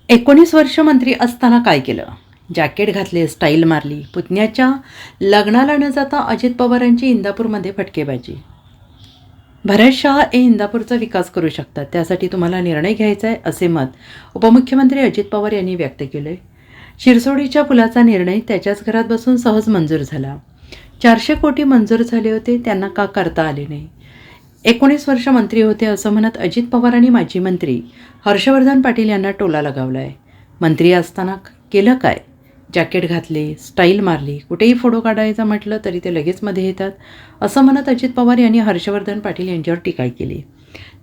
19 वर्ष मंत्री असताना काय केलं? जॅकेट घातले, स्टाईल मारली, पुतण्याच्या लग्नाला न जाता अजित पवारांची इंदापूरमध्ये फटकेबाजी. भरत शहा हे इंदापूरचा विकास करू शकतात, त्यासाठी तुम्हाला निर्णय घ्यायचा आहे, असे मत उपमुख्यमंत्री अजित पवार यांनी व्यक्त केले. शिरसोडीच्या पुलाचा निर्णय त्याच्याच घरात बसून सहज मंजूर झाला. 400 कोटी मंजूर झाले होते, त्यांना का करता आले नाही? 19 वर्ष मंत्री होते असं म्हणत अजित पवार आणि माजी मंत्री हर्षवर्धन पाटील यांना टोला लगावला आहे. मंत्री असताना केलं काय? जॅकेट घातले, स्टाईल मारली, कुठेही फोटो काढायचा म्हटलं तरी ते लगेच मध्ये येतात, असं म्हणत अजित पवार यांनी हर्षवर्धन पाटील यांच्यावर टीका केली.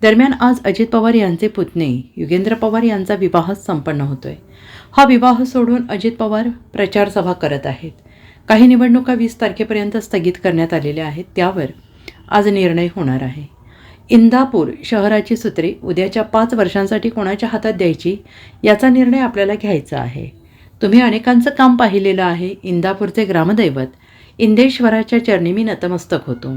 दरम्यान आज अजित पवार यांचे पुतणे युगेंद्र पवार यांचा विवाह संपन्न होतोय. हा विवाह सोडून अजित पवार प्रचारसभा करत आहेत. काही निवडणुका 20 तारखेपर्यंत स्थगित करण्यात आलेल्या आहेत, त्यावर आज निर्णय होणार आहे. इंदापूर शहराची सूत्रे उद्याच्या 5 वर्षांसाठी कोणाच्या हातात द्यायची याचा निर्णय आपल्याला घ्यायचा आहे. तुम्ही अनेकांचं काम पाहिलेलं आहे. इंदापूरचे ग्रामदैवत इंदेश्वराच्या चरणी मी नतमस्तक होतो.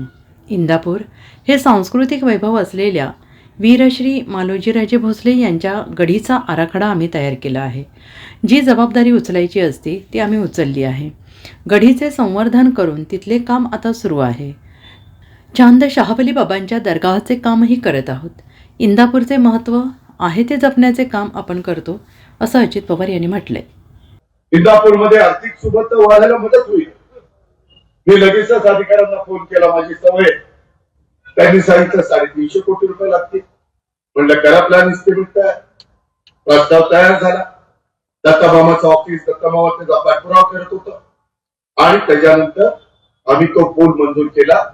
इंदापूर हे सांस्कृतिक वैभव असलेल्या वीरश्री मालोजीराजे भोसले यांच्या गढीचा आराखडा आम्ही तयार केला आहे. जी जबाबदारी उचलायची असती ती आम्ही उचलली आहे. गढीचे संवर्धन करून तिथले काम आता सुरू आहे. चांद शहावली बाबांच्या दरगाहाचे कामही करत आहोत. इंदापूरचे महत्त्व आहे ते जपण्याचे काम आपण करतो, असं अजित पवार यांनी म्हटलंय. इंदापूरमध्ये आर्थिक सुबत्ता वाढायला मदत होईल. मी लगेचच अधिकाऱ्यांना फोन केला, माझी सवय. त्यांनी सांगितलं 350 कोटी रुपये लागतील. म्हणलं करा प्लॅन इस्टिमेट तयार. प्रस्ताव तयार झाला. दत्तामामाचं ऑफिस, दत्तामामा त्याचा पाठपुरावा करत होतं आणि त्याच्यानंतर आम्ही तो पूल मंजूर केला.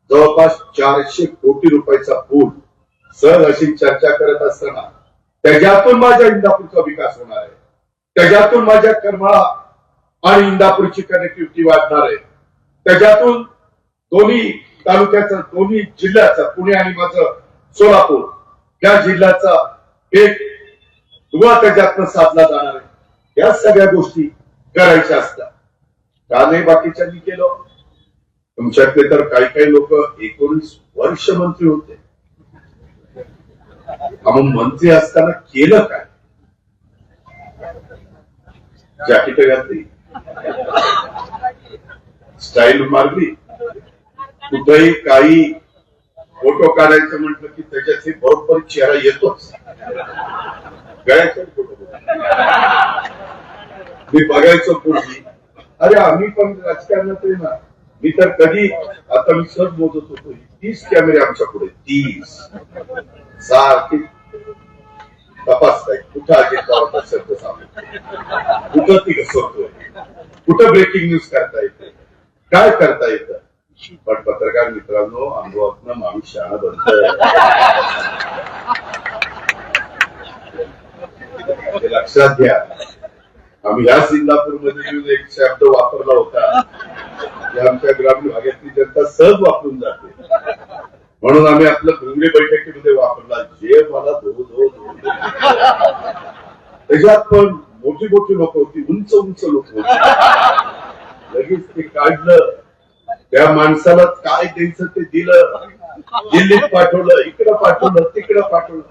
जवळपास 400 कोटी रुपयाचा पूल. सर अशी चर्चा करत असताना त्याच्यातून माझ्या इंदापूरचा विकास होणार आहे. त्याच्यातून माझ्या करमाळा आणि इंदापूरची कनेक्टिव्हिटी वाढणार आहे. त्याच्यातून दोन्ही तालुक्याचा, दोन्ही जिल्ह्याचा, पुणे आणि माझं सोलापूर या जिल्ह्याचा एक दुवा त्याच्यातनं साधला जाणार आहे. या सगळ्या गोष्टी करायच्या असतात. का नाही बाकीच्यांनी केलं? तुमच्यातले तर काही लोक 19 वर्ष मंत्री होते. मग मंत्री असताना केलं काय? जॅकेट घातली, स्टाईल मारली, कुठेही काही फोटो काढायचं म्हटलं की त्याच्याचे बरोबर चेहरा येतोच. गळ्याचा फोटो मी बघायचो पूर्वी. अरे आम्ही पण राजकारणात आहे ना. मी तर कधी आता मी सहज मोजत होतो, 30 कॅमेरे आमच्या पुढे. 30 सारखी तपासताय कुठं अजित पवारचा शब्द सांगतो, कुठं ती घसरतोय, कुठं ब्रेकिंग न्यूज करता येते, काय करता येतं. पण पत्रकार मित्रांनो, अनुभवातनं माणूस शहाणा बनतोय. लक्षात घ्या. आम्ही ह्याच इंदापूरमध्ये येऊन एक शब्द वापरला होता, आमच्या ग्रामीण भागातली जनता सहज वापरून जाते, म्हणून आम्ही आपलं घुंगरी बैठकीमध्ये वापरला. जे मला त्याच्यात पण मोठी मोठी लोक होती, उंच उंच लोक होती. लगेच ते काढलं. त्या माणसाला काय द्यायचं ते दिलं. दिल्लीत पाठवलं, इकडं पाठवलं, तिकडं पाठवलं.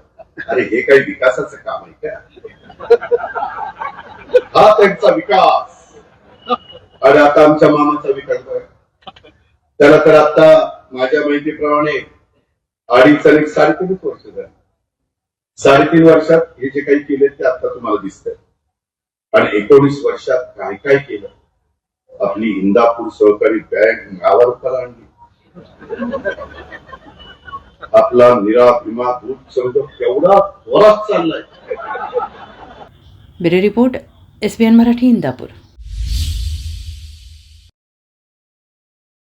अरे हे काही विकासाचं काम आहे का? हा त्यांचा विकास. अरे आता आमच्या मामाचा विकास बघा. त्याला तर आता माझ्या माहितीप्रमाणे 2.5 आणि 3.5 वर्ष झाली. 3.5 वर्षात हे जे काही केले ते आता तुम्हाला दिसतंय. आणि 19 वर्षात काय काय केलं. आपली इंदापूर सहकारी बँक नावावर रुपयाला आणली. आपला निरा भीमा दूध संघ केवढा जोरात चाललाय. Bureau report, SBN Marathi, Indapur.